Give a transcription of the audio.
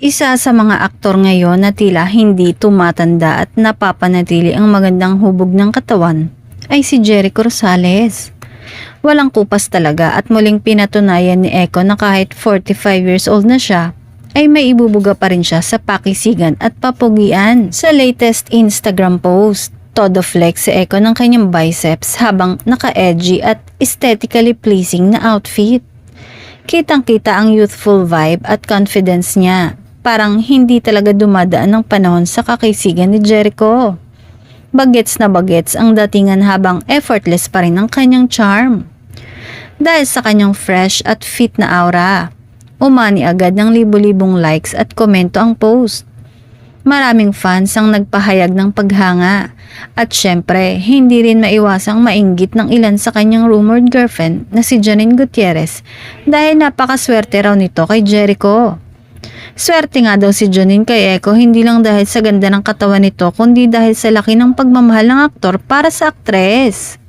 Isa sa mga aktor ngayon na tila hindi tumatanda at napapanatili ang magandang hubog ng katawan ay si Jericho Rosales. Walang kupas talaga at muling pinatunayan ni Echo na kahit 45 years old na siya, ay may ibubuga pa rin siya sa pakisigan at papugian. Sa latest Instagram post, todo flex si Echo ng kanyang biceps habang naka-edgy at aesthetically pleasing na outfit. Kitang-kita ang youthful vibe at confidence niya. Parang hindi talaga dumadaan ng panahon sa kakisigan ni Jericho. Bagets na bagets ang datingan habang effortless pa rin ang kanyang charm. Dahil sa kanyang fresh at fit na aura, umani agad ng libo-libong likes at komento ang post. Maraming fans ang nagpahayag ng paghanga at syempre hindi rin maiwasang mainggit ng ilan sa kanyang rumored girlfriend na si Janine Gutierrez dahil napakaswerte raw nito kay Jericho. Swerte nga daw si Janine kay Echo hindi lang dahil sa ganda ng katawan nito kundi dahil sa laki ng pagmamahal ng aktor para sa aktres.